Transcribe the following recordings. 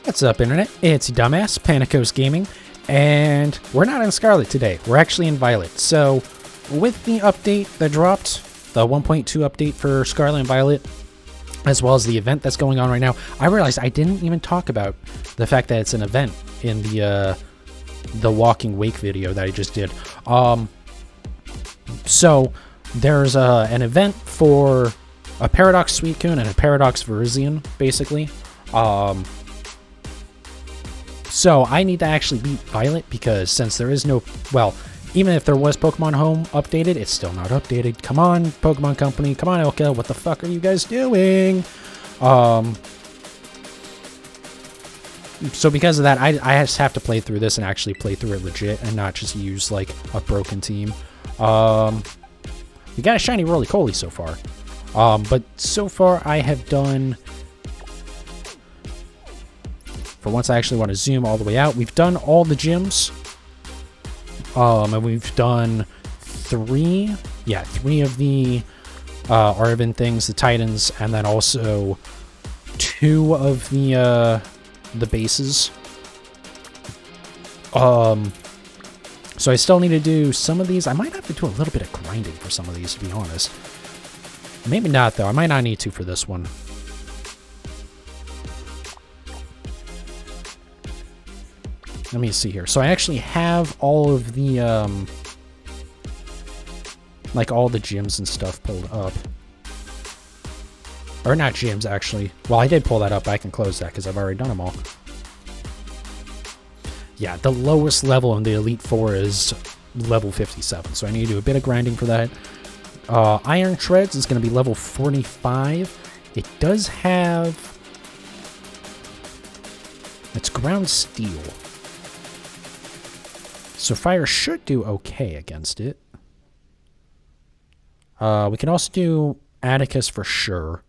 What's up, Internet? It's dumbass, Panicos Gaming, and we're not in Scarlet today. We're actually in Violet. So, with the update that dropped, the 1.2 update for Scarlet and Violet, as well as the event that's going on right now, I realized I didn't even talk about the fact that it's an event in the Walking Wake video that I just did. So, there's an event for a Paradox Suicune and a Paradox Virizion, basically. So I need to actually beat Violet because since there is no, well, even if there was Pokemon Home updated, it's still not updated. Come on, Pokemon Company. Come on, Ilka. What the fuck are you guys doing? So because of that, I just have to play through this and actually play through it legit and not just use like a broken team. We got a shiny Roly-Poly so far. But so far I have done, for once I actually want to zoom all the way out, we've done all the gyms. And we've done three of the Arvin things, the Titans, and then also 2 of the bases. So I still need to do some of these. I might have to do a little bit of grinding for some of these, to be honest. Maybe not, though. I might not need to for this one. Let me see here. So I actually have all of the, like all the gyms and stuff pulled up. Or not gyms, actually. Well, I did pull that up. I can close that because I've already done them all. Yeah, the lowest level in the Elite Four is level 57. So I need to do a bit of grinding for that. Iron Treads is going to be level 45. It does have... It's ground steel. So fire should do okay against it. We can also do Atticus for sure.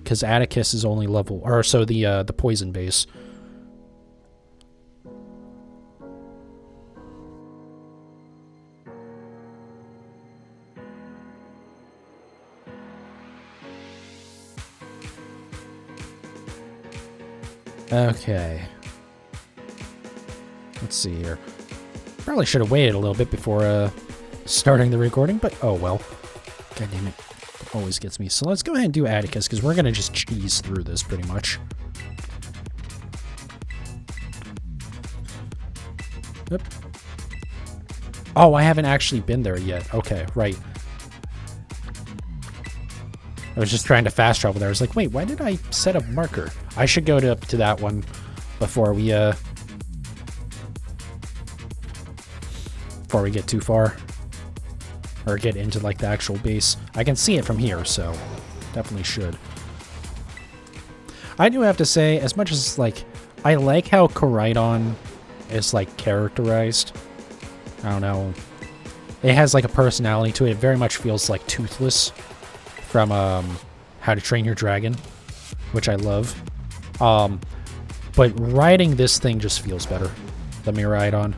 Because Atticus is only level... Or so the poison base. Okay. Let's see here. Probably should have waited a little bit before starting the recording, but oh well. God damn it. It always gets me. So let's go ahead and do Atticus, because we're going to just cheese through this pretty much. Oop. Oh, I haven't actually been there yet. Okay, right. I was just trying to fast travel there. I was like, wait, why did I set a marker? I should go to that one before we get too far. Or get into, like, the actual base. I can see it from here, so definitely should. I do have to say, as much as, like, I like how Koraidon is, like, characterized. I don't know. It has, like, a personality to it. It very much feels like Toothless from How to Train Your Dragon, which I love. But riding this thing just feels better. The Miraidon.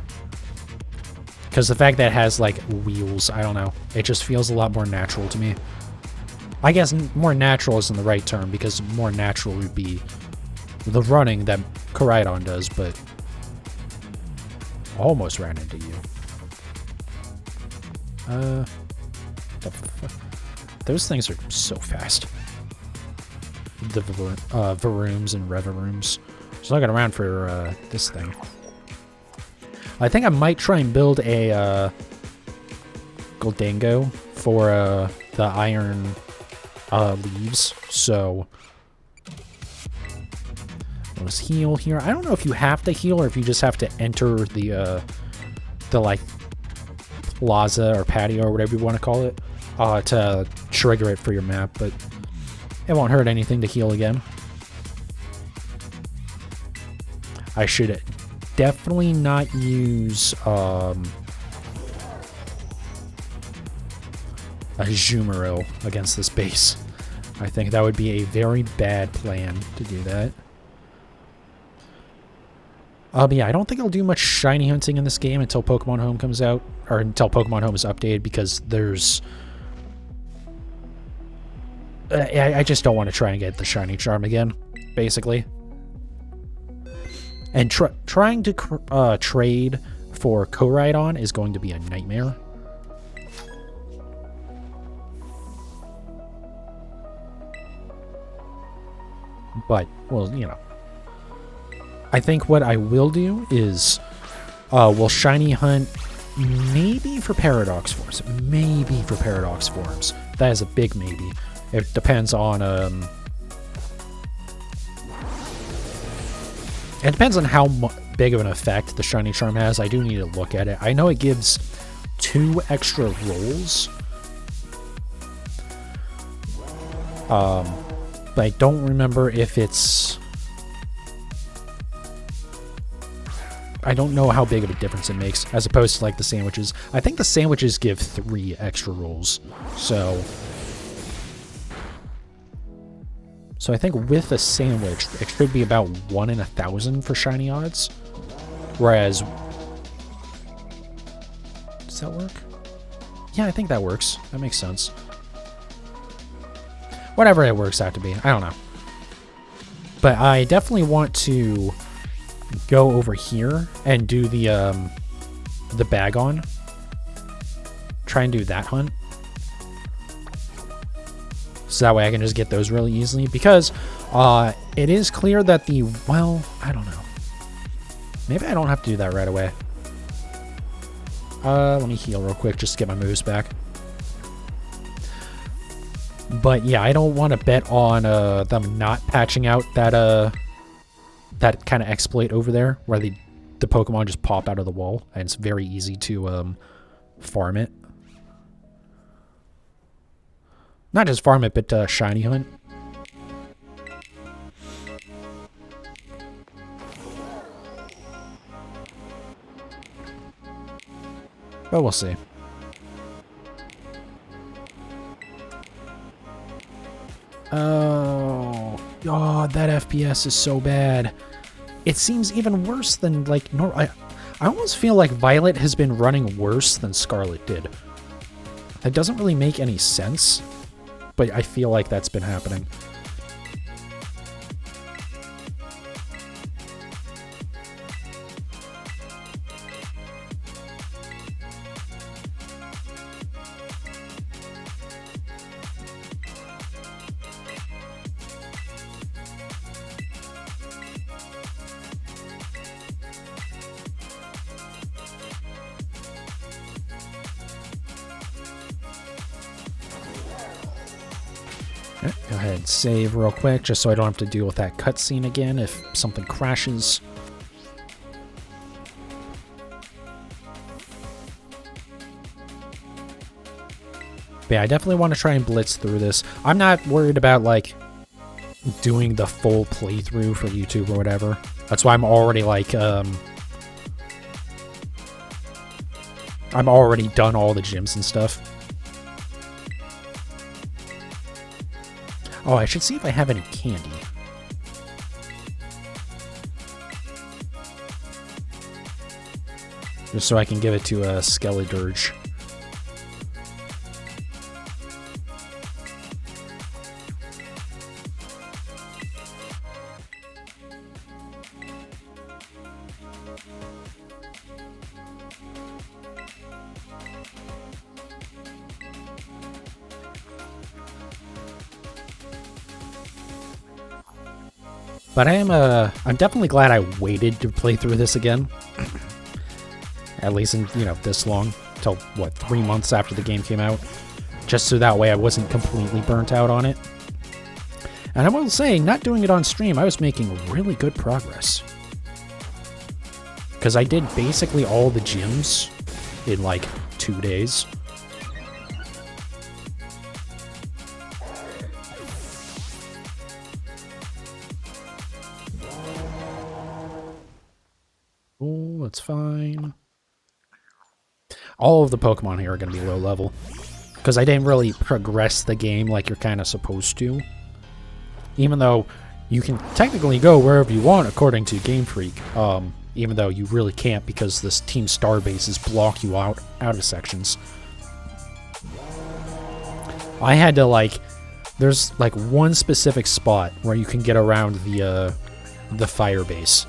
Because the fact that it has, like, wheels, I don't know. It just feels a lot more natural to me. I guess more natural isn't the right term, because more natural would be the running that Koraidon does, but... Almost ran into you. Those things are so fast. The Varooms and Revarooms. Just looking around for this thing. I think I might try and build a Goldango for the iron leaves. So let's heal here. I don't know if you have to heal or if you just have to enter the like plaza or patio or whatever you want to call it to trigger it for your map, but it won't hurt anything to heal again. I should definitely not use a Jumaro against this base. I think that would be a very bad plan to do that. But yeah, I don't think I'll do much shiny hunting in this game until Pokemon Home comes out, or until Pokemon Home is updated, because there's... I just don't want to try and get the shiny charm again. basically. And trying to trade for Koraidon is going to be a nightmare. But, well, you know. I think what I will do is we'll shiny hunt maybe for Paradox Forms. Maybe for Paradox Forms. That is a big maybe. It depends on it depends on how big of an effect the Shiny Charm has. I do need to look at it. I know it gives 2 extra rolls. But I don't remember if it's... I don't know how big of a difference it makes, as opposed to, like, the sandwiches. I think the sandwiches give 3 extra rolls. So I think with a sandwich, it should be about 1 in 1,000 for shiny odds. Whereas... Does that work? Yeah, I think that works. That makes sense. Whatever it works out to be. I don't know. But I definitely want to go over here and do the bag on. Try and do that hunt. So that way I can just get those really easily. Because it is clear that the... Well, I don't know. Maybe I don't have to do that right away. Let me heal real quick just to get my moves back. But yeah, I don't want to bet on them not patching out that that kind of exploit over there where the Pokemon just pop out of the wall and it's very easy to farm it. Not just farm it, but shiny hunt. But we'll see. Oh, that FPS is so bad. It seems even worse than, like, I almost feel like Violet has been running worse than Scarlet did. That doesn't really make any sense, but I feel like that's been happening. Go ahead and save real quick, just so I don't have to deal with that cutscene again if something crashes. But yeah, I definitely want to try and blitz through this. I'm not worried about, like, doing the full playthrough for YouTube or whatever. That's why I'm already, like, I'm already done all the gyms and stuff. Oh, I should see if I have any candy. Just so I can give it to a Skeledirge. But I'm definitely glad I waited to play through this again. At least in, you know, this long. Till, what, 3 months after the game came out. Just so that way I wasn't completely burnt out on it. And I will say, not doing it on stream, I was making really good progress. Because I did basically all the gyms in, like, 2 days. Oh, that's fine. All of the Pokemon here are going to be low level. Because I didn't really progress the game like you're kind of supposed to. Even though you can technically go wherever you want according to Game Freak. Even though you really can't because this Team Star bases block you out of sections. I had to, like, There's like one specific spot where you can get around the fire base.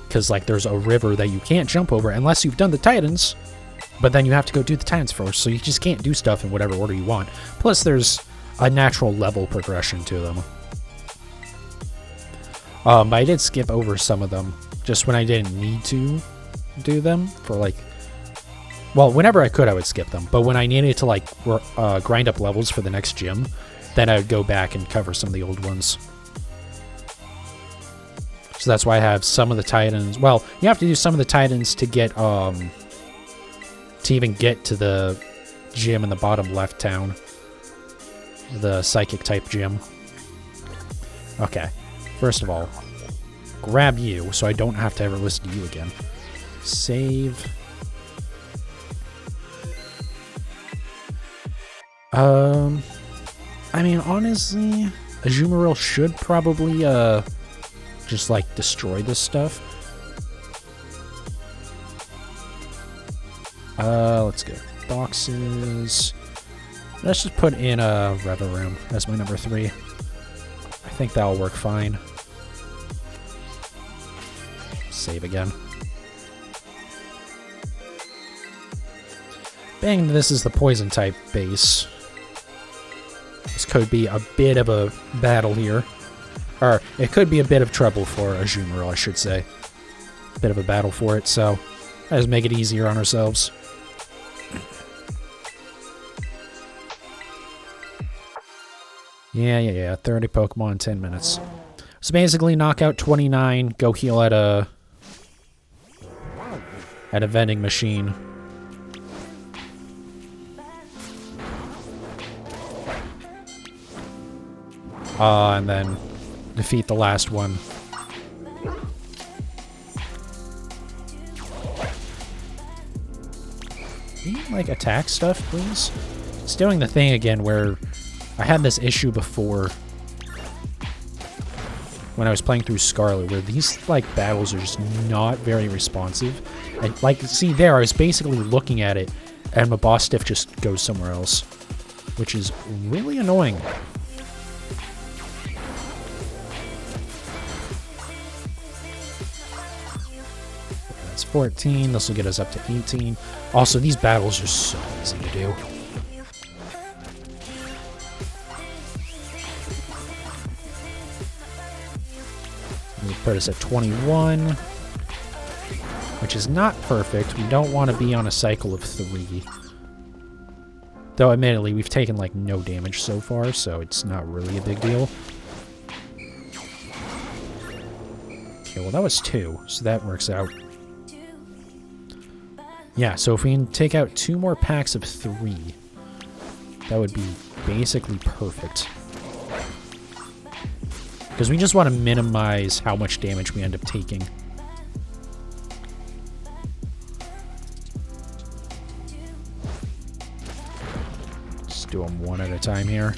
Because like there's a river that you can't jump over unless you've done the Titans, but then you have to go do the Titans first, so you just can't do stuff in whatever order you want. Plus there's a natural level progression to them. But I did skip over some of them just when I didn't need to do them for like, well, whenever I could I would skip them, but when I needed to like grind up levels for the next gym, then I would go back and cover some of the old ones. So that's why I have some of the Titans. Well, you have to do some of the Titans to get to even get to the gym in the bottom left town, the psychic type gym. Okay, first of all, grab you so I don't have to ever listen to you again. Save. I mean, honestly, Azumarill should probably just like destroy this stuff. Let's go boxes. Let's just put in a Reverum as my number 3. I think that'll work fine. Save again. Bang, this is the poison type base. This could be a bit of a battle here. Or, it could be a bit of trouble for Azumarill, I should say. A bit of a battle for it, so let's make it easier on ourselves. Yeah. 30 Pokemon in 10 minutes. So basically, knock out 29, go heal at a vending machine. And then defeat the last one. Can you, like, attack stuff, please? It's doing the thing again where I had this issue before when I was playing through Scarlet, where these, like, battles are just not very responsive. And, like, see there, I was basically looking at it, and my boss stiff just goes somewhere else, which is really annoying. That's 14. This will get us up to 18. Also, these battles are so easy to do. Put us at 21, which is not perfect. We don't want to be on a cycle of 3. Though, admittedly, we've taken, like, no damage so far, so it's not really a big deal. Okay, well, that was 2, so that works out. Yeah, so if we can take out 2 more packs of 3, that would be basically perfect. Because we just want to minimize how much damage we end up taking. Just do them one at a time here.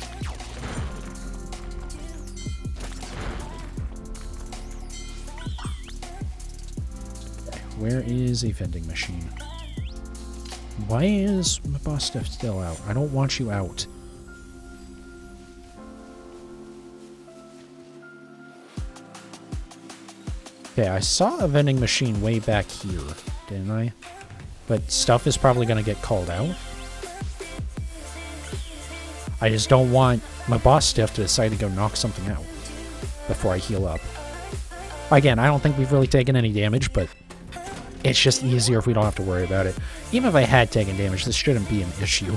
Okay, where is a vending machine? Why is my boss stuff still out? I don't want you out. Okay, I saw a vending machine way back here, didn't I? But stuff is probably going to get called out. I just don't want my boss stuff to decide to go knock something out before I heal up. Again, I don't think we've really taken any damage, but it's just easier if we don't have to worry about it. Even if I had taken damage, this shouldn't be an issue.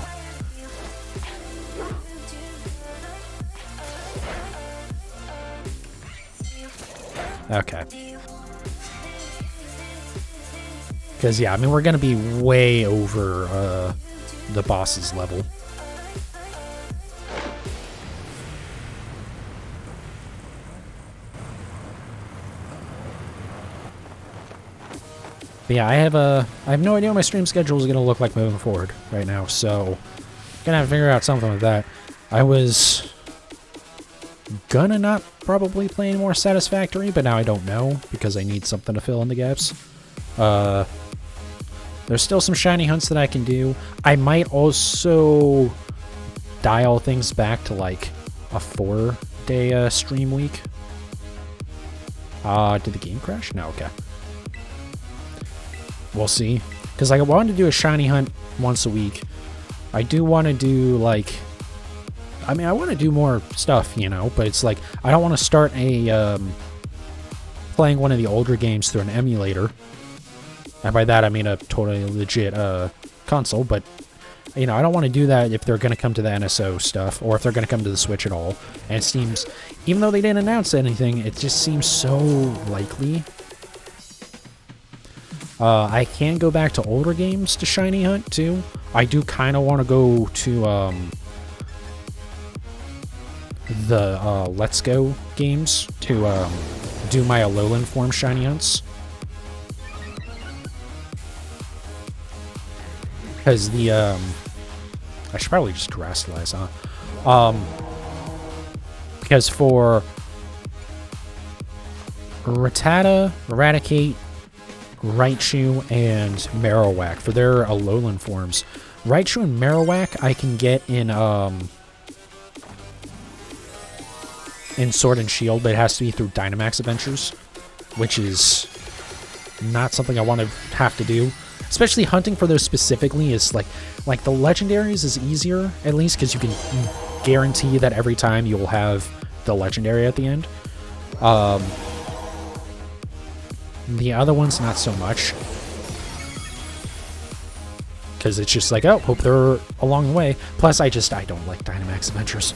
Okay. Because, yeah, I mean, we're going to be way over the boss's level. But yeah, I have no idea what my stream schedule is going to look like moving forward right now, so I'm going to have to figure out something with that. I was gonna not probably play any more Satisfactory, but now I don't know, because I need something to fill in the gaps. There's still some shiny hunts that I can do. I might also dial things back to like a 4-day stream week. Did the game crash? No, okay. We'll see. Because I wanted to do a shiny hunt once a week. I do want to do like... I mean, I want to do more stuff, you know, but it's like, I don't want to start a, playing one of the older games through an emulator. And by that, I mean a totally legit, console, but, you know, I don't want to do that if they're going to come to the NSO stuff, or if they're going to come to the Switch at all. And it seems, even though they didn't announce anything, it just seems so likely. I can go back to older games to shiny hunt, too. I do kind of want to go to, the Let's Go games to do my Alolan form shiny hunts. Because the I should probably just terrestrialize, huh? Because for Rattata, Eradicate, Raichu, and Marowak, for their Alolan forms, Raichu and Marowak I can get in Sword and Shield, but it has to be through Dynamax Adventures, which is not something I want to have to do. Especially hunting for those specifically is like the legendaries is easier, at least, because you can guarantee that every time you will have the legendary at the end. The other ones, not so much. Because it's just like, oh, hope they're along the way. Plus, I don't like Dynamax Adventures.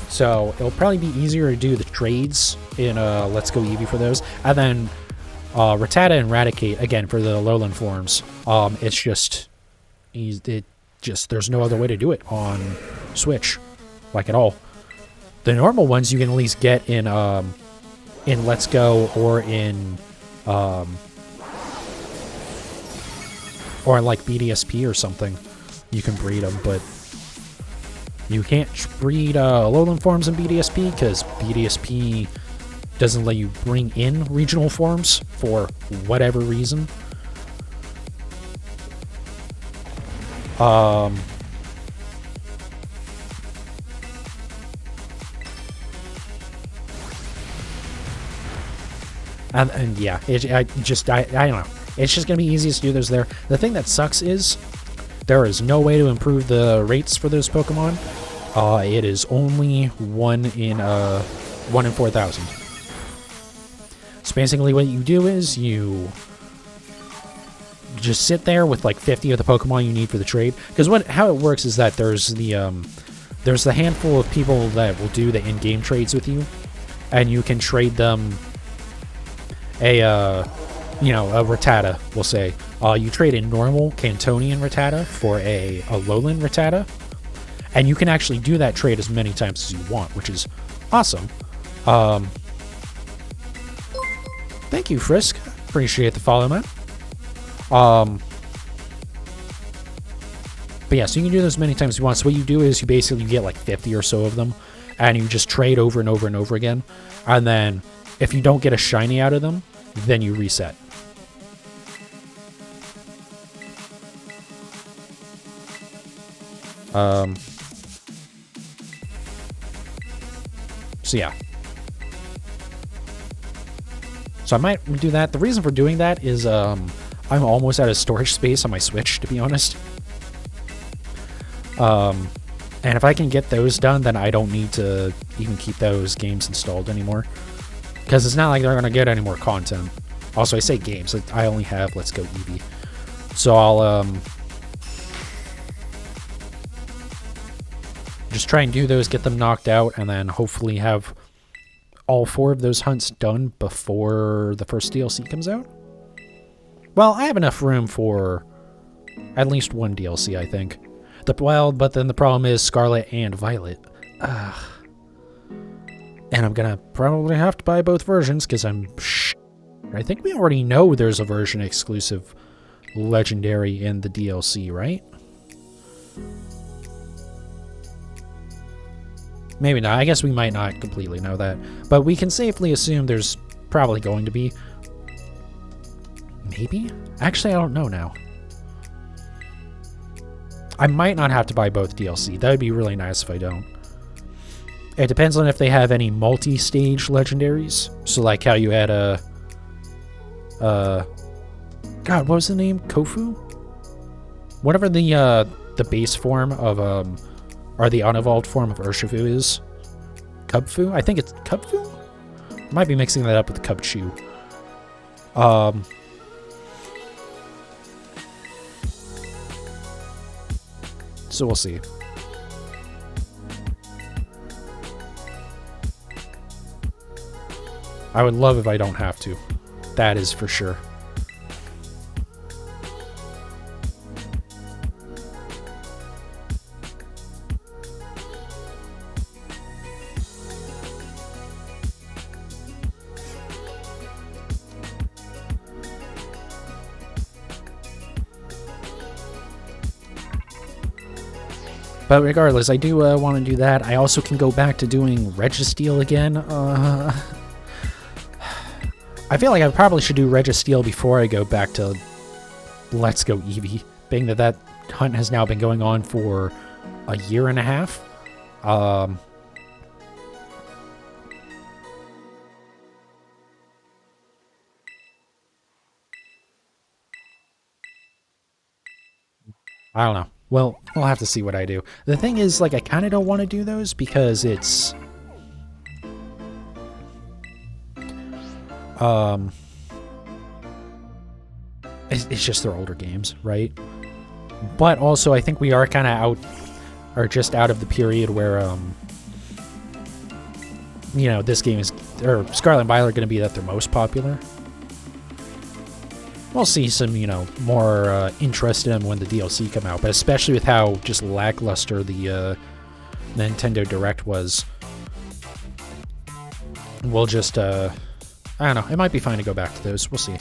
So it'll probably be easier to do the trades in Let's Go Eevee for those. And then Rattata and Eradicate, again, for the Alolan forms, it's just, there's no other way to do it on Switch, like at all. The normal ones you can at least get in Let's Go or in like BDSP or something. You can breed them, but you can't breed Alolan forms in BDSP because BDSP doesn't let you bring in regional forms for whatever reason. And yeah, I don't know. It's just gonna be easiest to do those there. The thing that sucks is there is no way to improve the rates for those Pokemon. It is only 1 in 4,000. So basically what you do is you just sit there with like 50 of the Pokemon you need for the trade. Because how it works is that there's the handful of people that will do the in-game trades with you, and you can trade them a Rattata, we'll say. You trade a normal Cantonian Rattata for a Alolan Rattata, and you can actually do that trade as many times as you want, which is awesome. Thank you, Frisk. Appreciate the follow, man. But yeah, so you can do this as many times as you want. So what you do is you basically get like 50 or so of them, and you just trade over and over and over again. And then if you don't get a shiny out of them, then you reset. So yeah. So I might do that. The reason for doing that is I'm almost out of storage space on my Switch, to be honest. And if I can get those done, then I don't need to even keep those games installed anymore. Because it's not like they're going to get any more content. Also, I say games. I only have Let's Go Eevee. So I'll just try and do those, get them knocked out, and then hopefully have all 4 of those hunts done before the first DLC comes out. Well, I have enough room for at least 1 DLC, I think. But then the problem is Scarlet and Violet. And I'm gonna probably have to buy both versions, because I think we already know there's a version exclusive legendary in the DLC, right? Maybe not. I guess we might not completely know that. But we can safely assume there's probably going to be. Maybe? Actually, I don't know now. I might not have to buy both DLC. That would be really nice if I don't. It depends on if they have any multi-stage legendaries. So like how you had God, what was the name? Kofu? Whatever the base form of or the unevolved form of Urshifu is. Cubfu? I think it's Cubfu? Might be mixing that up with Cubchoo. So we'll see. I would love if I don't have to. That is for sure. But regardless, I do want to do that. I also can go back to doing Registeel again. I feel like I probably should do Registeel before I go back to Let's Go Eevee, being that that hunt has now been going on for a year and a half. I don't know. Well, we'll have to see what I do. The thing is, like, I kind of don't want to do those because it's... It's just they're older games, right? But also, I think we are kind of out... Or just out of the period where, you know, this game is... Or Scarlet and Violet are going to be that they're most popular. We'll see some, you know, more interest in them when the DLC come out, but especially with how just lackluster the Nintendo Direct was, we'll just, I don't know, it might be fine to go back to those. We'll see.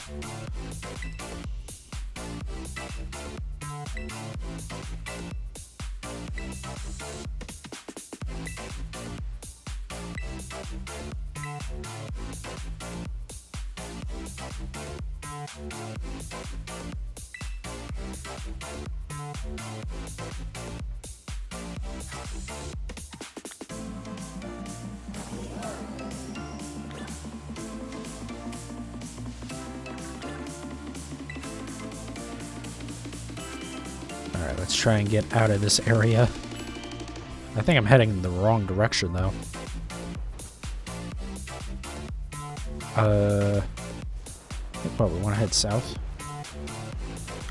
Alright, let's try and get out of this area. I think I'm heading in the wrong direction, though. What, we want to head south?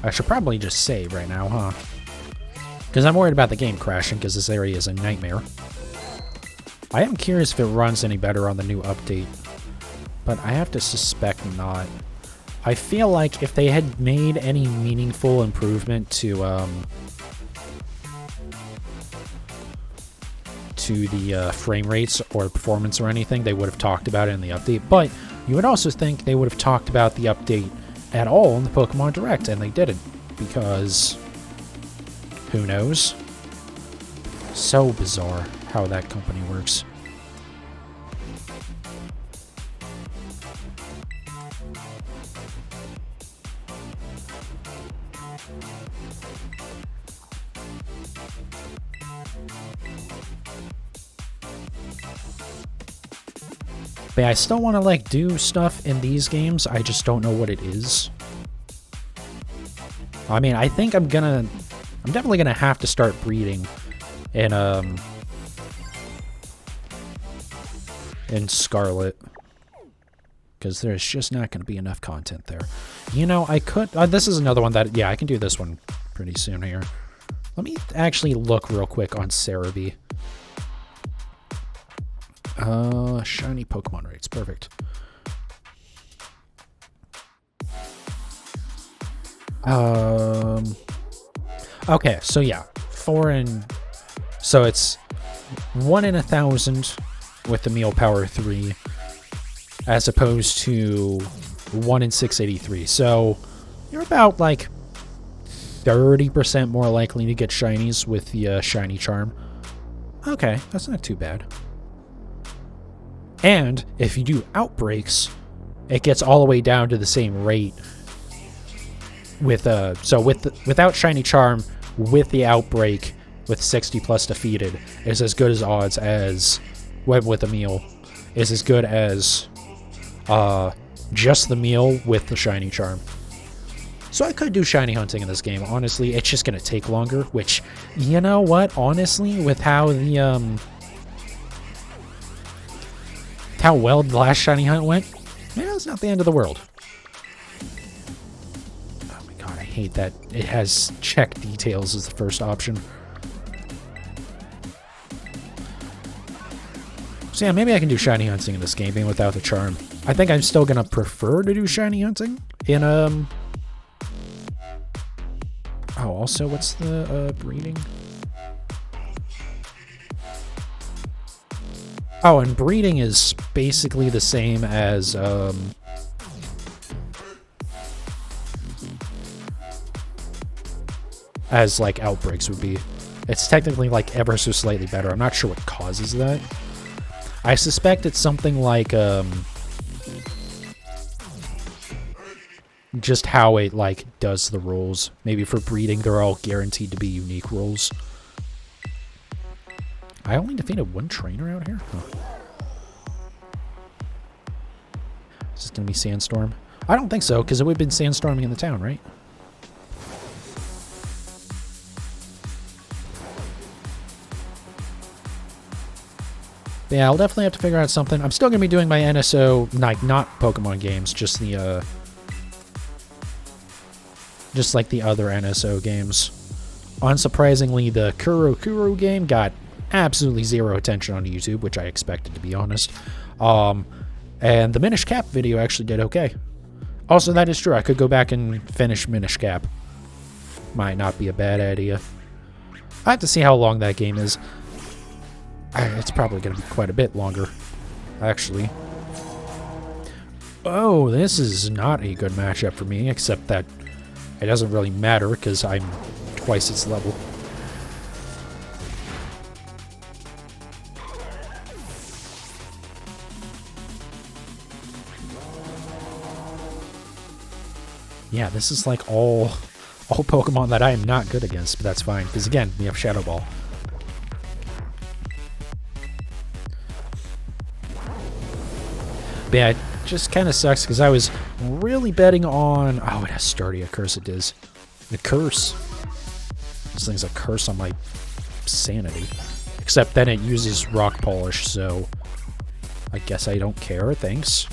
I should probably just save right now, huh? Because I'm worried about the game crashing, because this area is a nightmare. I am curious if it runs any better on the new update, but I have to suspect not. I feel like if they had made any meaningful improvement to the frame rates or performance or anything, they would have talked about it in the update. But you would also think they would have talked about the update at all in the Pokemon Direct, and they didn't, because who knows? So bizarre how that company works. But yeah, I still want to, like, do stuff in these games. I just don't know what it is. I mean, I think I'm definitely gonna have to start breeding in Scarlet. Because there's just not gonna be enough content there. You know, I could... this is another one that... Yeah, I can do this one pretty soon here. Let me actually look real quick on Cerebi. Shiny Pokemon rates. Perfect. Okay, so yeah. 4 in... So it's 1 in 1,000 with the Meal Power 3, as opposed to 1 in 683. So you're about, like, 30% more likely to get shinies with the Shiny Charm. Okay, that's not too bad. And if you do outbreaks, it gets all the way down to the same rate. With without Shiny Charm, with the Outbreak with 60 plus defeated is as good as odds as Web with a Meal is as good as just the meal with the Shiny Charm. So I could do shiny hunting in this game. Honestly, it's just going to take longer, which, you know what? Honestly, with how the, how well the last shiny hunt went, yeah, it's not the end of the world. Oh my god, I hate that it has check details as the first option. So yeah, maybe I can do shiny hunting in this game, even without the charm. I think I'm still going to prefer to do shiny hunting in, Oh, also, what's the, breeding? Oh, and breeding is basically the same as, like, Outbreaks would be. It's technically, like, ever so slightly better. I'm not sure what causes that. I suspect it's something like, just how it, like, does the rolls. Maybe for breeding, they're all guaranteed to be unique rolls. I only defeated one trainer out here? Huh. Is this gonna be Sandstorm? I don't think so, because it would have been sandstorming in the town, right? But yeah, I'll definitely have to figure out something. I'm still gonna be doing my NSO, like, not Pokemon games, just the, just like the other NSO games. Unsurprisingly, the Kuro game got absolutely zero attention on YouTube, which I expected, to be honest. And the Minish Cap video actually did okay. Also, that is true. I could go back and finish Minish Cap. Might not be a bad idea. I have to see how long that game is. It's probably going to be quite a bit longer, actually. Oh, this is not a good matchup for me, except that it doesn't really matter because I'm twice its level. Yeah, this is like all Pokemon that I am not good against, but that's fine, because again, we have Shadow Ball. But yeah, it just kind of sucks, because I was really betting on... Oh, it has Sturdy, a curse it is. A curse. This thing's a curse on my sanity. Except then it uses Rock Polish, so... I guess I don't care, thanks.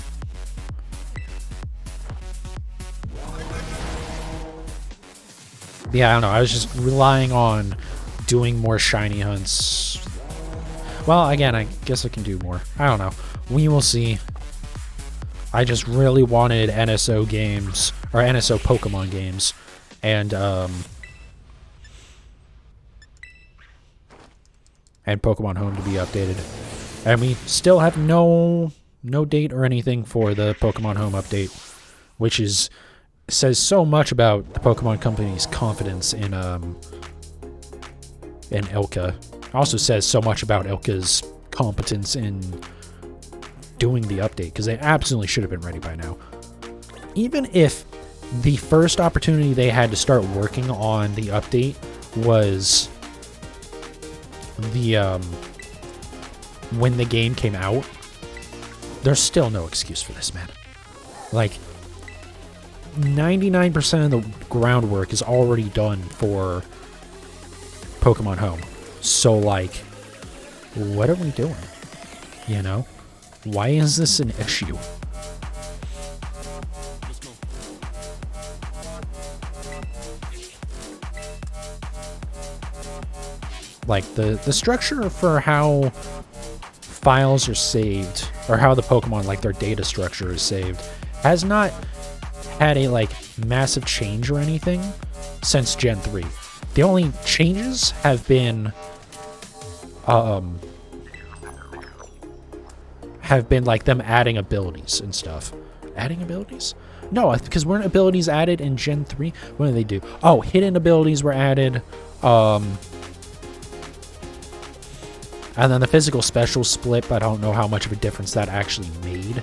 Yeah, I don't know, I was just relying on doing more shiny hunts. Well, again, I guess I can do more. I don't know. We will see. I just really wanted NSO games, or NSO Pokemon games, and Pokemon Home to be updated. And we still have no date or anything for the Pokemon Home update, which says so much about the Pokemon Company's confidence in Ilka. Also says so much about Ilka's competence in doing the update, because they absolutely should have been ready by now. Even if the first opportunity they had to start working on the update was the when the game came out, there's still no excuse for this, man. Like, 99% of the groundwork is already done for Pokemon Home. So, like, what are we doing? You know? Why is this an issue? Like, the structure for how files are saved, or how the Pokemon, like, their data structure is saved, has not had a, like, massive change or anything since Gen 3. The only changes have been like them adding abilities and stuff. Adding abilities? No, because weren't abilities added in Gen 3? What did they do? Oh, hidden abilities were added. And then the physical special split, but I don't know how much of a difference that actually made.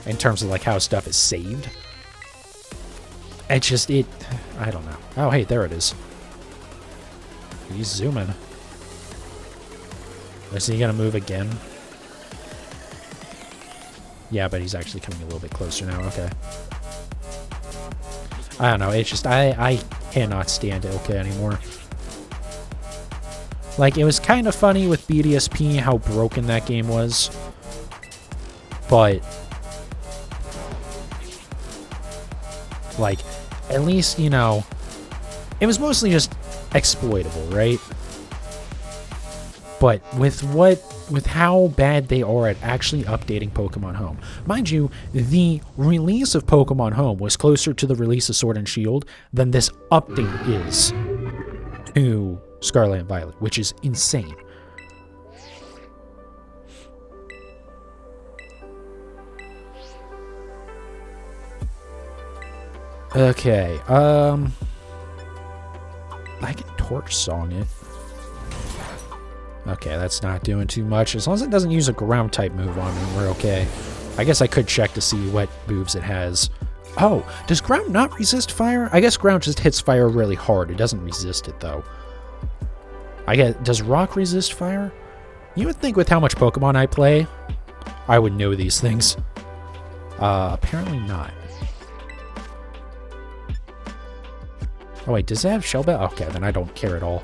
In terms of, like, how stuff is saved. I don't know. Oh, hey, there it is. He's zooming. Is he gonna move again? Yeah, but he's actually coming a little bit closer now. Okay. I don't know. It's just, I cannot stand Ilka anymore. Like, it was kind of funny with BDSP how broken that game was. But, like, at least, you know, it was mostly just exploitable, right? But with how bad they are at actually updating Pokemon Home. Mind you, the release of Pokemon Home was closer to the release of Sword and Shield than this update is to Scarlet and Violet, which is insane. Okay, I can Torch Song it. Okay, that's not doing too much. As long as it doesn't use a ground type move on me, we're okay. I guess I could check to see what moves it has. Oh, does ground not resist fire? I guess ground just hits fire really hard. It doesn't resist it, though. I guess, does rock resist fire? You would think with how much Pokemon I play, I would know these things. Apparently not. Oh wait, does it have Shell Bell? Okay, then I don't care at all.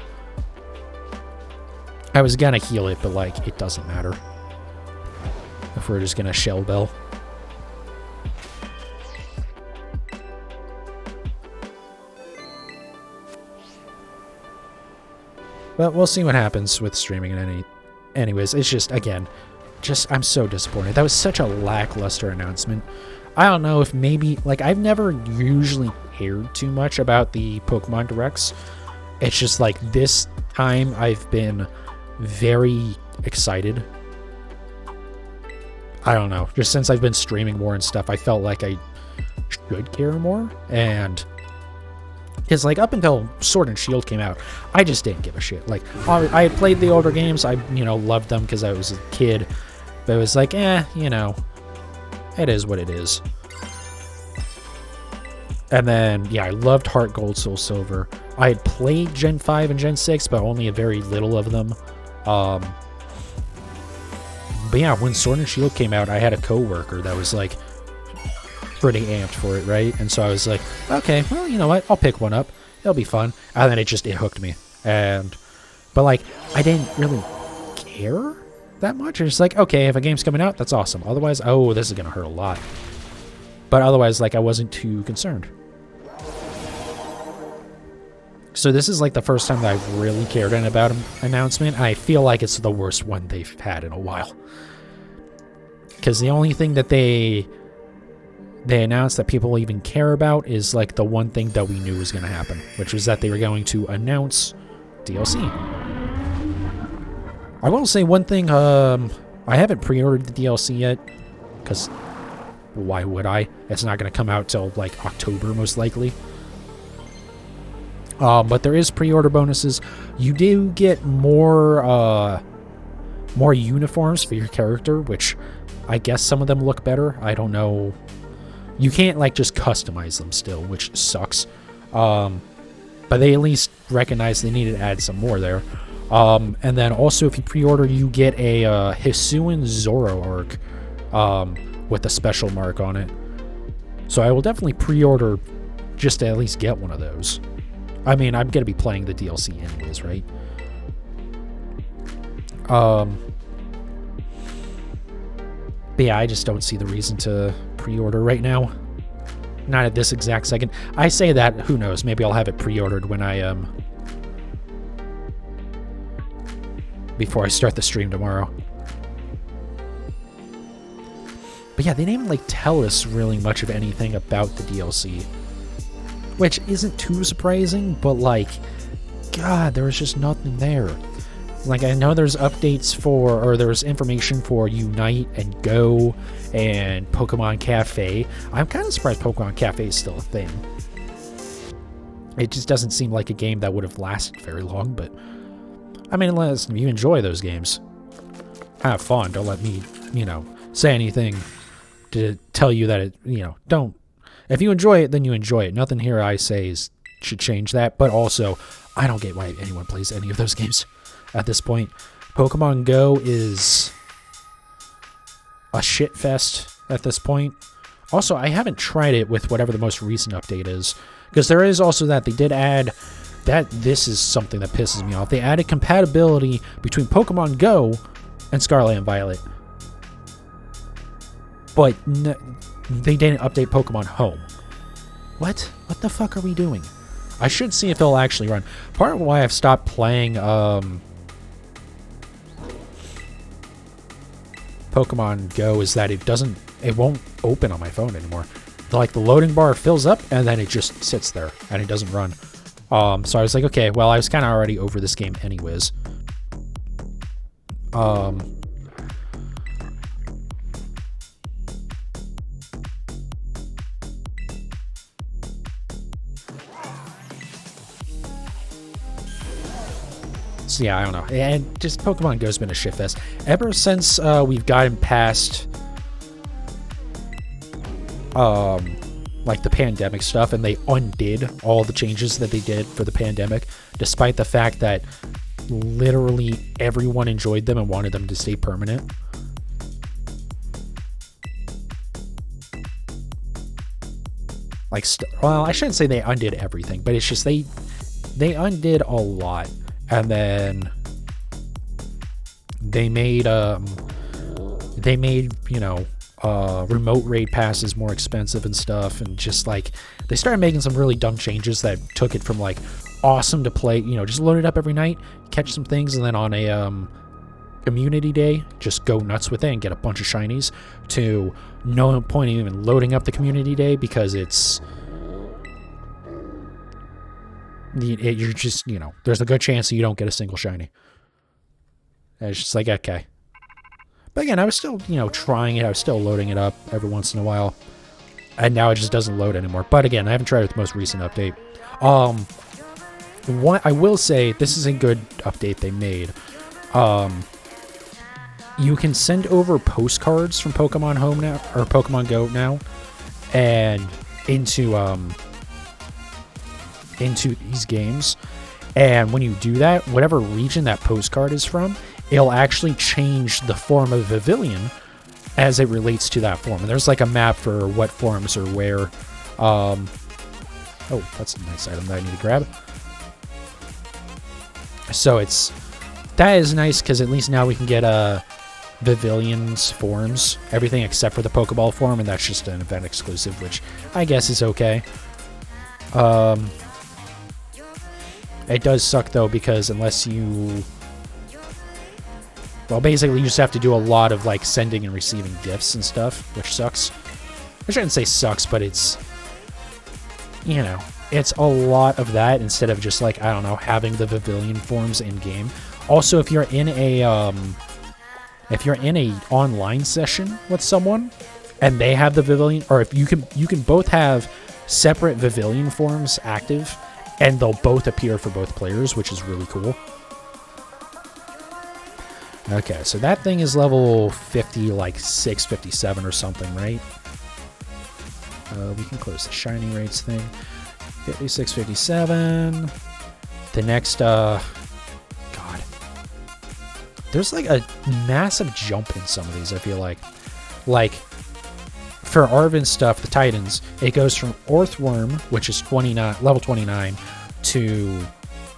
I was gonna heal it, but like, it doesn't matter. If we're just gonna Shell Bell. But we'll see what happens with streaming in anyways, it's just, again, I'm so disappointed. That was such a lackluster announcement. I don't know if maybe, like, I've never usually cared too much about the Pokemon Directs. It's just like this time I've been very excited. I don't know. Just since I've been streaming more and stuff, I felt like I should care more. And because, like, up until Sword and Shield came out, I just didn't give a shit. Like, I had played the older games. I, you know, loved them because I was a kid. But it was like, you know, it is what it is. And then, yeah, I loved Heart Gold, Soul Silver. I had played Gen 5 and Gen 6, but only a very little of them. But yeah, when Sword and Shield came out, I had a coworker that was, like, pretty amped for it, right? And so I was like, okay, well, you know what? I'll pick one up. It'll be fun. And then it hooked me. But, like, I didn't really care that much. It's like, okay, if a game's coming out, that's awesome. Otherwise, oh, this is going to hurt a lot. But otherwise, like, I wasn't too concerned. So this is like the first time that I've really cared about an announcement, and I feel like it's the worst one they've had in a while. Because the only thing that they announced that people even care about is like the one thing that we knew was going to happen, which was that they were going to announce DLC. I will say one thing, I haven't pre-ordered the DLC yet, because why would I? It's not going to come out till like October most likely. But there is pre-order bonuses. You do get more uniforms for your character, which I guess some of them look better. I don't know. You can't like just customize them still, which sucks. But they at least recognize they needed to add some more there. And then also if you pre-order, you get a Hisuian Zoroark with a special mark on it. So I will definitely pre-order just to at least get one of those. I mean, I'm going to be playing the DLC anyways, right? But yeah, I just don't see the reason to pre-order right now. Not at this exact second. I say that, who knows, maybe I'll have it pre-ordered when I, before I start the stream tomorrow. But yeah, they didn't even, like, tell us really much of anything about the DLC. Which isn't too surprising, but, like, God, there was just nothing there. Like, I know there's updates for, or there's information for Unite and Go and Pokemon Cafe. I'm kind of surprised Pokemon Cafe is still a thing. It just doesn't seem like a game that would have lasted very long, but I mean, unless you enjoy those games, have fun. Don't let me, you know, say anything to tell you that it, you know, don't. If you enjoy it, then you enjoy it. Nothing here I say should change that. But also, I don't get why anyone plays any of those games at this point. Pokemon Go is a shit fest at this point. Also, I haven't tried it with whatever the most recent update is. Because there is also that they did add... This is something that pisses me off. They added compatibility between Pokemon Go and Scarlet and Violet. But they didn't update Pokemon Home. What? What the fuck are we doing? I should see if it'll actually run. Part of why I've stopped playing Pokemon Go is that it won't open on my phone anymore. Like, the loading bar fills up and then it just sits there and it doesn't run. So I was like, okay, well, I was kind of already over this game anyways. So yeah, I don't know. And just Pokemon Go's been a shitfest. Ever since we've gotten past like the pandemic stuff, and they undid all the changes that they did for the pandemic, despite the fact that literally everyone enjoyed them and wanted them to stay permanent. Like, well, I shouldn't say they undid everything, but it's just they undid a lot, and then they made you know, remote raid passes more expensive and stuff, and just like they started making some really dumb changes that took it from like awesome to play, you know, just load it up every night, catch some things, and then on a community day just go nuts with it and get a bunch of shinies, to no point even loading up the community day because you're just, you know, there's a good chance that you don't get a single shiny. And it's just like, okay. But again, I was still, you know, trying it. I was still loading it up every once in a while. And now it just doesn't load anymore. But again, I haven't tried it with the most recent update. What I will say, this is a good update they made. You can send over postcards from Pokemon Home now, or Pokemon Go now, and into these games. And when you do that, whatever region that postcard is from, it'll actually change the form of Pavilion as it relates to that form. And there's like a map for what forms are where. Oh, that's a nice item that I need to grab. So that is nice, because at least now we can get Pavilion's forms, everything except for the Pokeball form, and that's just an event exclusive, which I guess is okay. It does suck though, because unless you... Well, basically, you just have to do a lot of, like, sending and receiving gifts and stuff, which sucks. I shouldn't say sucks, but it's, you know, it's a lot of that instead of just, like, I don't know, having the Pavilion forms in-game. Also, if you're in a online session with someone, and they have the Pavilion, or if you can both have separate Pavilion forms active, and they'll both appear for both players, which is really cool. Okay, so that thing is level 50, like 6, 57 or something, right? We can close the shining rates thing. 56, 57. The next, God. There's like a massive jump in some of these, I feel like. Like, for Arven stuff, the Titans, it goes from Earthworm, which is level 29, to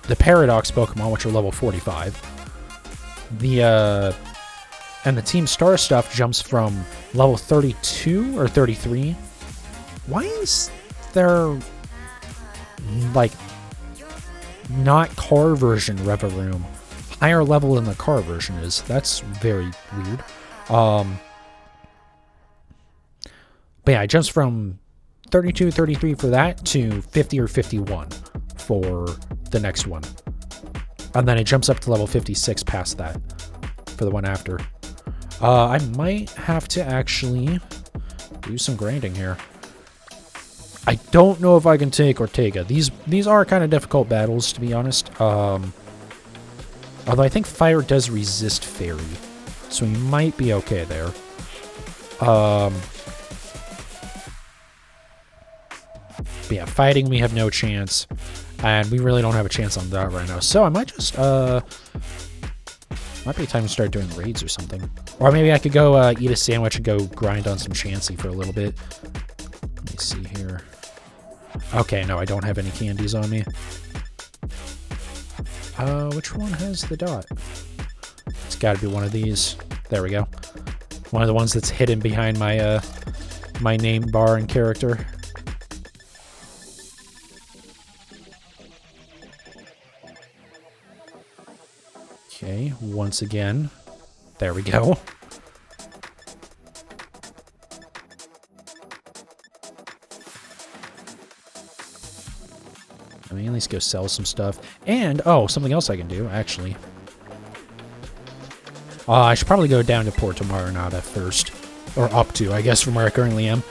the Paradox Pokemon, which are level 45. And the Team Star stuff jumps from level 32 or 33. Why is there, like, not car version Reveroom higher level than the car version is? That's very weird. But yeah, it jumps from 32, 33 for that to 50 or 51 for the next one. And then it jumps up to level 56 past that for the one after. I might have to actually do some grinding here. I don't know if I can take Ortega. These are kind of difficult battles, to be honest. Although I think fire does resist fairy, so we might be okay there. But yeah, fighting we have no chance. And we really don't have a chance on that right now. So I might just, might be time to start doing raids or something. Or maybe I could go eat a sandwich and go grind on some Chansey for a little bit. Let me see here. Okay, no, I don't have any candies on me. Which one has the dot? It's got to be one of these. There we go. One of the ones that's hidden behind my my name bar and character. Okay, once again. There we go. I mean, at least go sell some stuff. And, oh, something else I can do, actually. I should probably go down to Porto Maranata first. Or up to, I guess, from where I currently am.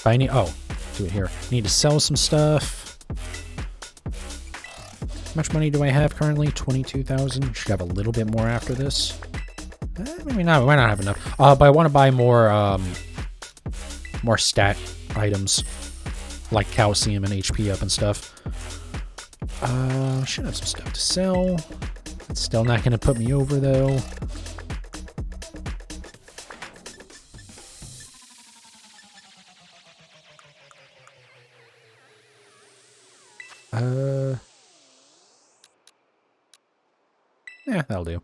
I need, oh, do it here. Need to sell some stuff. How much money do I have currently? 22,000. Should have a little bit more after this. Maybe not. Why not have enough? But I want to buy more, more stat items, like calcium and HP up and stuff. Should have some stuff to sell. It's still not going to put me over though. Yeah, that'll do.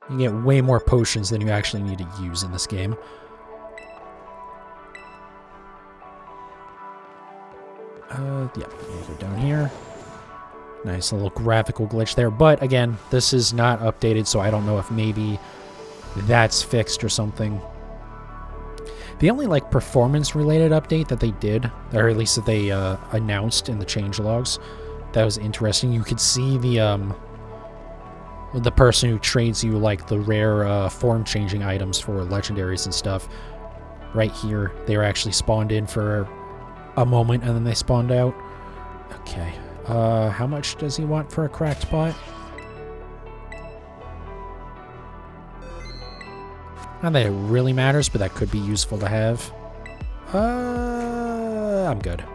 You get way more potions than you actually need to use in this game. Yeah, go down here. Nice little graphical glitch there. But again, this is not updated, so I don't know if maybe that's fixed or something. The only, like, performance-related update that they did, or at least that they announced in the changelogs, that was interesting. You could see the person who trades you, like, the rare form-changing items for legendaries and stuff. Right here, they were actually spawned in for a moment, and then they spawned out. Okay. How much does he want for a cracked pot? Not that it really matters, but that could be useful to have. I'm good.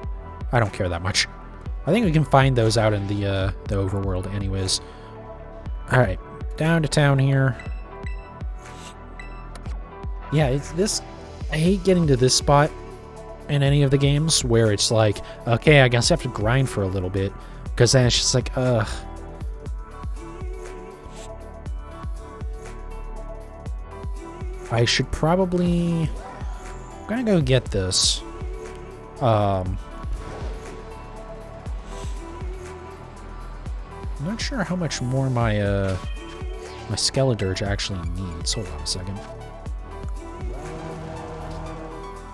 I don't care that much. I think we can find those out in the overworld anyways. Alright, down to town here. Yeah, it's this... I hate getting to this spot in any of the games where it's like, okay, I guess I have to grind for a little bit. Because then it's just like, ugh. I should probably... I'm gonna go get this. I'm not sure how much more my my Skeledirge actually needs. Hold on a second.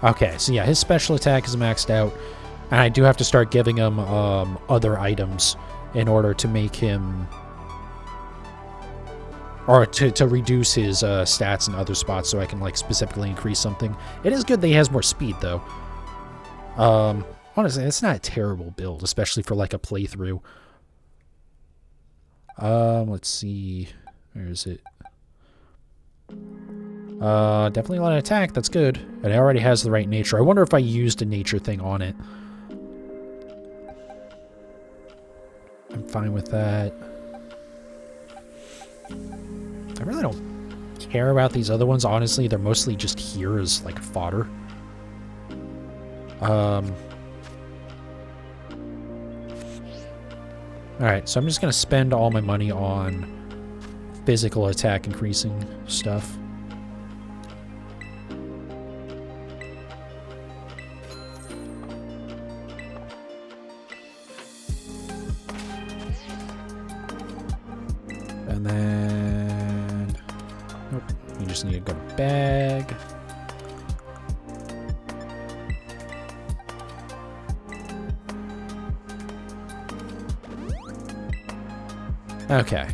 Okay, so yeah, his special attack is maxed out, and I do have to start giving him other items in order to make him, or to reduce his stats in other spots, so I can, like, specifically increase something. It is good that he has more speed, though. Honestly, it's not a terrible build, especially for, like, a playthrough. Let's see. Where is it? Definitely a lot of attack. That's good. And it already has the right nature. I wonder if I used a nature thing on it. I'm fine with that. I really don't care about these other ones. Honestly, they're mostly just here as, like, fodder. Alright, so I'm just gonna spend all my money on physical attack increasing stuff. And then... Nope, you just need to go to bag. Okay.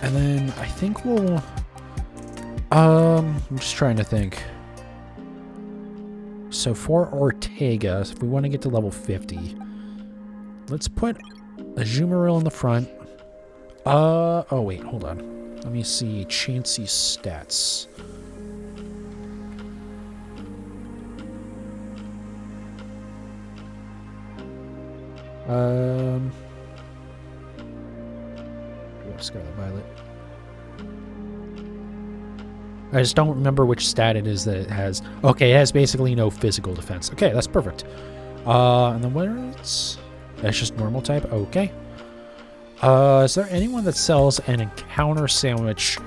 And then I think we'll... I'm just trying to think. So for Ortega, if we want to get to level 50, let's put a Azumarill in the front. Oh wait, hold on. Let me see Chansey's stats. Scarlet Violet. I just don't remember which stat it is that it has. Okay, it has basically no physical defense. Okay, that's perfect. And then what's... That's just normal type? Okay. Is there anyone that sells an encounter sandwich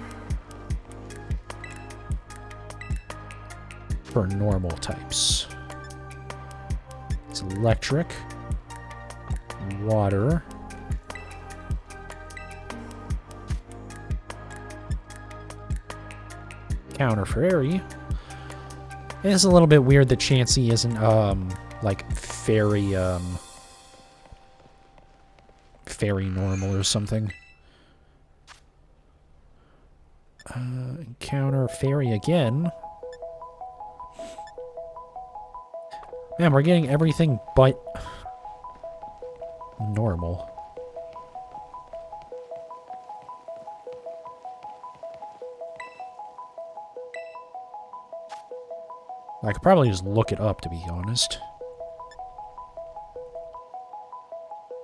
for normal types? It's electric, water, counter fairy. It is a little bit weird that Chansey isn't like fairy fairy normal or something. Encounter fairy again. Man, we're getting everything but normal. I could probably just look it up, to be honest.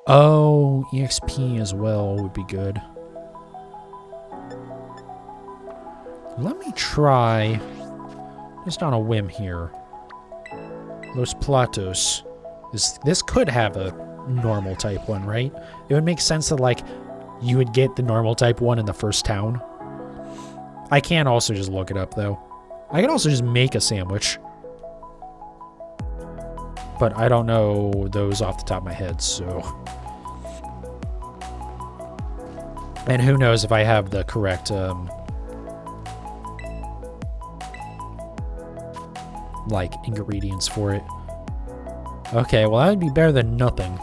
Oh, EXP as well would be good. Let me try, just on a whim here, Los Platos. This could have a normal type one, right? It would make sense that, like, you would get the normal type one in the first town. I can also just look it up, though. I can also just make a sandwich. But I don't know those off the top of my head, so... And who knows if I have the correct, like, ingredients for it. Okay, well, that would be better than nothing.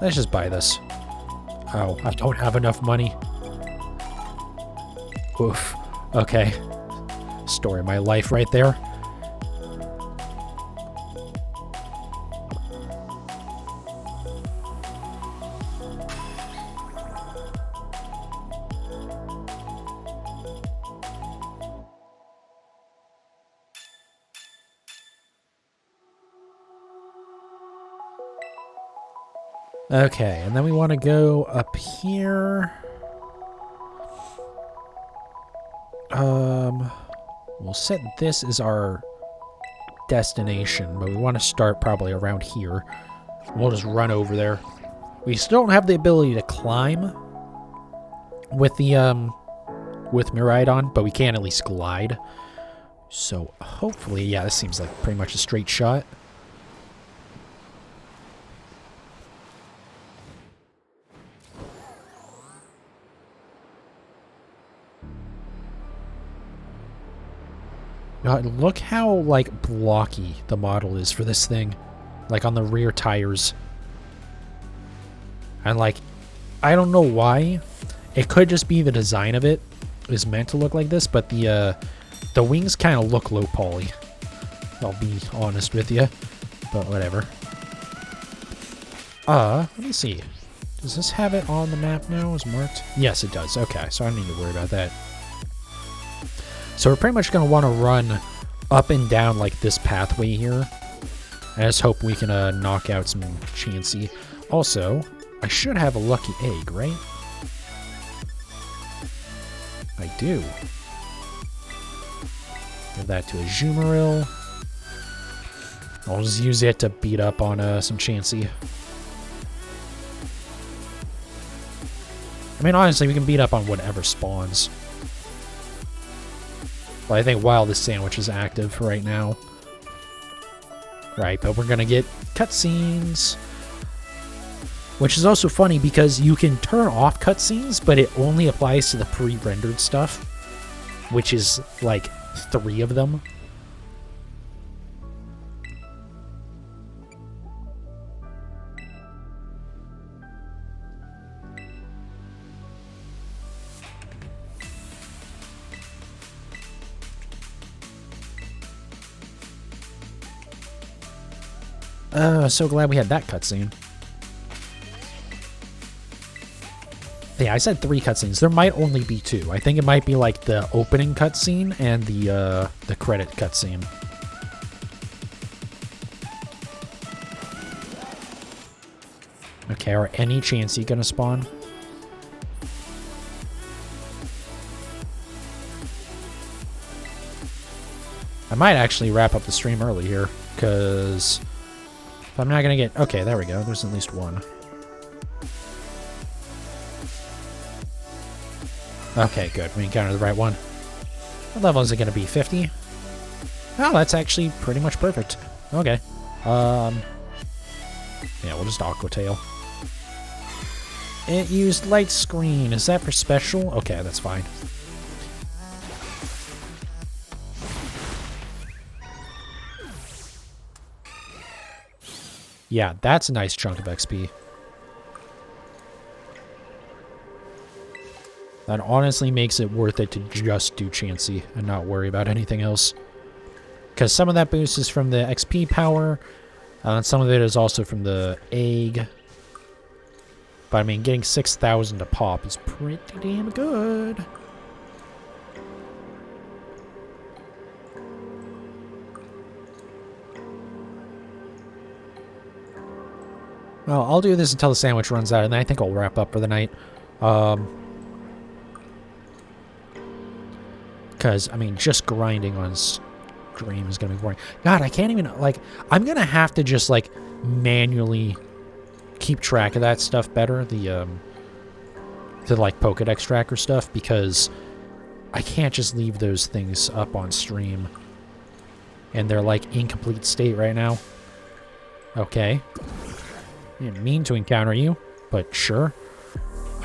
Let's just buy this. Oh, I don't have enough money. Oof. Okay. Story of my life right there. Okay, and then we want to go up here. We'll set this as our destination, but we want to start probably around here. We'll just run over there. We still don't have the ability to climb with the, with Miraidon, but we can at least glide. So hopefully, yeah, this seems like pretty much a straight shot. God, look how, like, blocky the model is for this thing. Like, on the rear tires. And, like, I don't know why. It could just be the design of it is meant to look like this, but the wings kind of look low poly. I'll be honest with you. But whatever. Let me see. Does this have it on the map now as marked? Yes, it does. Okay, so I don't need to worry about that. So we're pretty much going to want to run up and down like this pathway here. I just hope we can knock out some Chansey. Also, I should have a lucky egg, right? I do. Give that to a Jumaril. I'll just use it to beat up on some Chansey. I mean, honestly, we can beat up on whatever spawns. But I think while this sandwich is active right now. Right, but we're gonna get cutscenes. Which is also funny because you can turn off cutscenes, but it only applies to the pre-rendered stuff. Which is like 3 of them. So glad we had that cutscene. Yeah, I said 3 cutscenes. There might only be 2. I think it might be like the opening cutscene and the credit cutscene. Okay, are any Chansey gonna spawn? I might actually wrap up the stream early here, because if I'm not gonna get... Okay, there we go. There's at least one. Okay, good. We encountered the right one. What level is it gonna be? 50? Oh, that's actually pretty much perfect. Okay. Yeah, we'll just Aqua Tail. It used light screen. Is that for special? Okay, that's fine. Yeah, that's a nice chunk of XP. That honestly makes it worth it to just do Chansey and not worry about anything else. Because some of that boost is from the XP power, and some of it is also from the egg. But I mean, getting 6,000 to pop is pretty damn good. Well, I'll do this until the sandwich runs out, and then I think I'll wrap up for the night. Because, I mean, just grinding on stream is going to be boring. God, I can't even, like, I'm going to have to just, like, manually keep track of that stuff better. The like, Pokedex tracker stuff, because I can't just leave those things up on stream. And they're, like, incomplete state right now. Okay. I didn't mean to encounter you, but sure.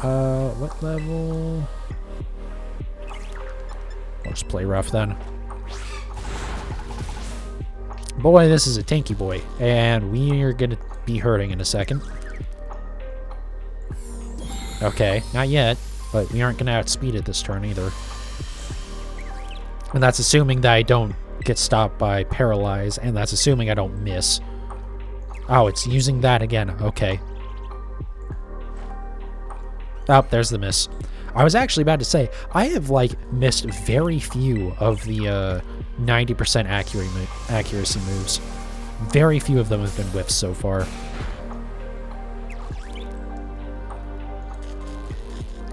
What level? I'll just play rough then. Boy, this is a tanky boy, and we are gonna be hurting in a second. Okay, not yet, but we aren't gonna outspeed it this turn either. And that's assuming that I don't get stopped by Paralyze, and that's assuming I don't miss. Oh, it's using that again. Okay. Oh, there's the miss. I was actually about to say, I have, like, missed very few of the 90% accuracy moves. Very few of them have been whiffs so far.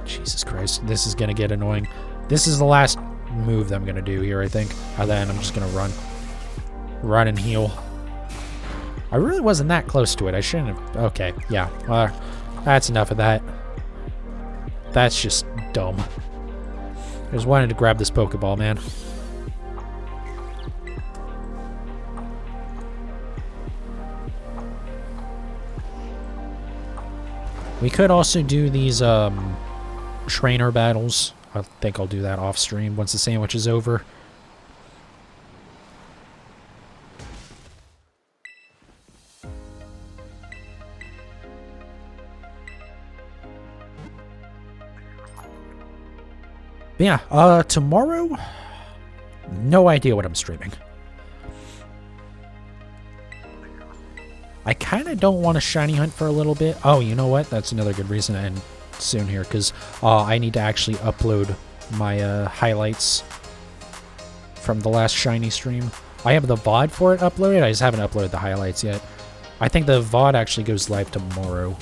Jesus Christ, this is gonna get annoying. This is the last move that I'm gonna do here, I think. And then I'm just gonna run. Run and heal. I really wasn't that close to it. I shouldn't have... Okay, yeah. That's enough of that. That's just dumb. I just wanted to grab this Pokeball, man. We could also do these trainer battles. I think I'll do that off stream once the sandwich is over. But yeah, tomorrow, no idea what I'm streaming. I kind of don't want to shiny hunt for a little bit. Oh, you know what? That's another good reason to end soon here, because I need to actually upload my highlights from the last shiny stream. I have the VOD for it uploaded. I just haven't uploaded the highlights yet. I think the VOD actually goes live tomorrow.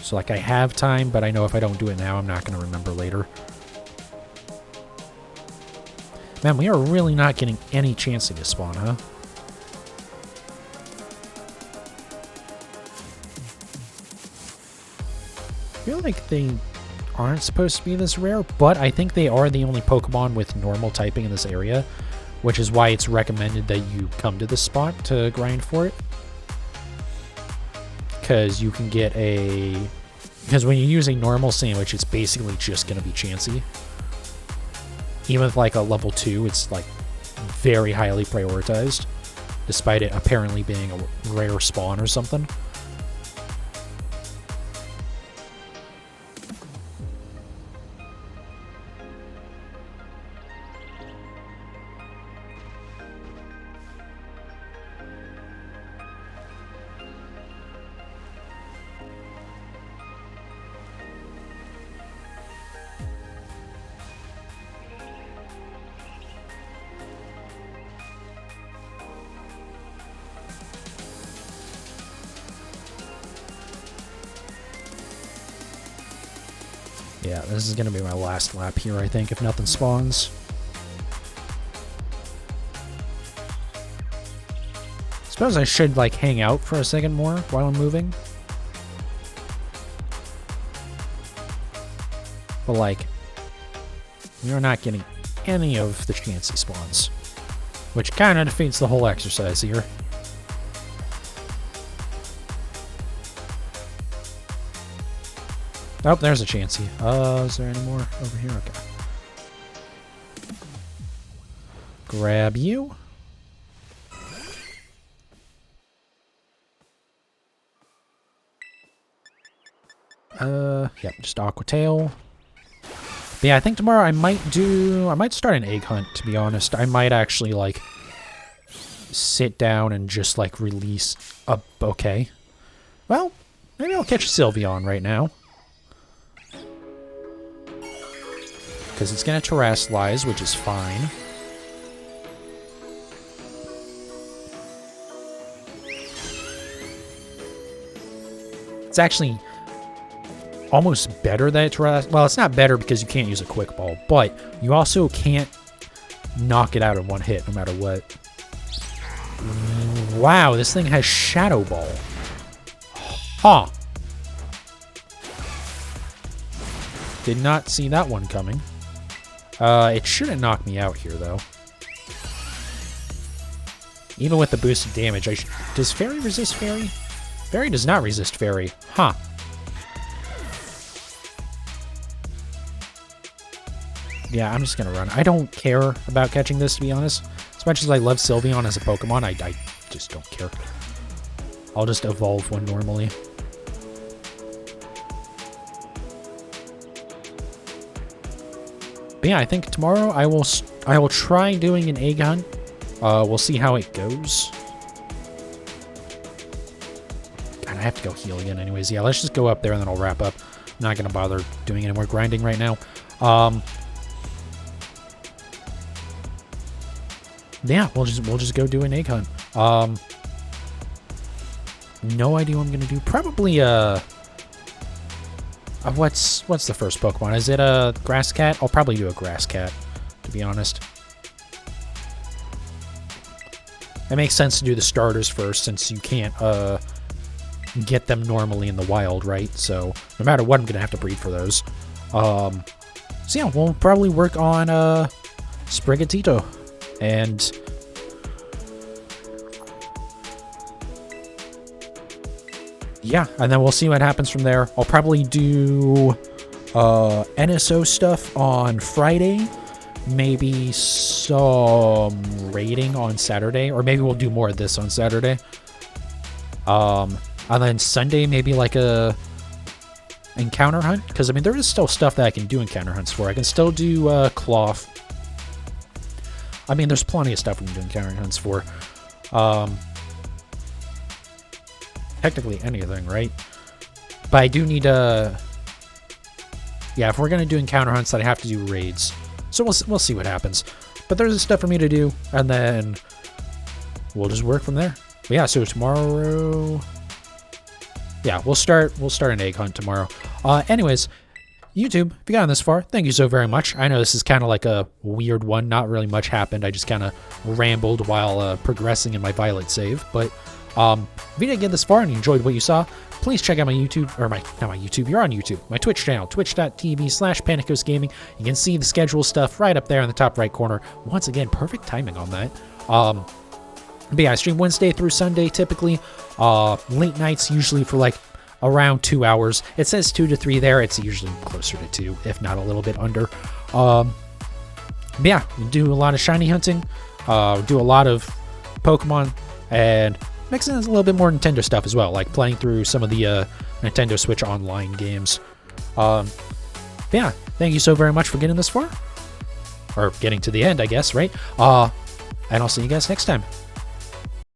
So, like, I have time, but I know if I don't do it now, I'm not going to remember later. Man, we are really not getting any chance to get spawn, huh? I feel like they aren't supposed to be this rare, but I think they are the only Pokemon with normal typing in this area, which is why it's recommended that you come to this spot to grind for it. Because you can get a... Because when you use a normal sandwich, it's basically just going to be Chansey. Even with, like, a level 2, it's, like, very highly prioritized, despite it apparently being a rare spawn or something. Yeah, this is gonna be my last lap here, I think, if nothing spawns. Suppose I should, like, hang out for a second more while I'm moving. But, like, we are not getting any of the chancy spawns, which kind of defeats the whole exercise here. Oh, there's a chancy. Is there any more over here? Okay. Grab you. Yep, just Aqua Tail. But yeah, I think tomorrow I might start an egg hunt, to be honest. I might actually, like, sit down and just, like, release a... Okay. Well, maybe I'll catch Sylveon right now. Because it's going to Terrasilize, which is fine. It's actually almost better that it Terrasilize. Well, it's not better because you can't use a Quick Ball, but you also can't knock it out in one hit no matter what. Wow, this thing has Shadow Ball. Huh. Did not see that one coming. It shouldn't knock me out here, though. Even with the boosted damage, does Fairy resist Fairy? Fairy does not resist Fairy. Huh. Yeah, I'm just gonna run. I don't care about catching this, to be honest. As much as I love Sylveon as a Pokemon, I just don't care. I'll just evolve one normally. But yeah, I think tomorrow I will try doing an egg hunt. We'll see how it goes. God, I have to go heal again anyways. Yeah, let's just go up there and then I'll wrap up. I'm not gonna bother doing any more grinding right now. Yeah, we'll just go do an egg hunt. No idea what I'm gonna do. Probably what's the first Pokemon? Is it a Grass Cat? I'll probably do a Grass Cat, to be honest. It makes sense to do the starters first, since you can't get them normally in the wild, right? So no matter what, I'm gonna have to breed for those. So yeah, we'll probably work on Sprigatito, and yeah, and then we'll see what happens from there. I'll probably do NSO stuff on Friday, maybe some raiding on Saturday, or maybe we'll do more of this on Saturday. And then Sunday, maybe like a encounter hunt, because I mean there is still stuff that I can do encounter hunts for. I can still do cloth. I mean, there's plenty of stuff we can do encounter hunts for. Technically anything, right? But I do need yeah, if we're gonna do encounter hunts, then I have to do raids. So we'll see what happens. But there's stuff for me to do, and then we'll just work from there. But yeah, so tomorrow, yeah, we'll start an egg hunt tomorrow. Anyways, YouTube, if you got this far, thank you so very much. I know this is kind of like a weird one. Not really much happened. I just kind of rambled while progressing in my Violet save. But if you didn't get this far and you enjoyed what you saw, please check out my YouTube, or not my YouTube, you're on YouTube, my Twitch channel, twitch.tv/PanicosGaming. You can see the schedule stuff right up there in the top right corner. Once again, perfect timing on that. But yeah, I stream Wednesday through Sunday typically. Late nights usually for like around 2 hours. It says 2 to 3 there. It's usually closer to 2, if not a little bit under. But yeah, we do a lot of shiny hunting, do a lot of Pokemon, and mixing in a little bit more Nintendo stuff as well, like playing through some of the Nintendo Switch online games. Yeah, thank you so very much for getting this far. Or getting to the end, I guess, right? And I'll see you guys next time.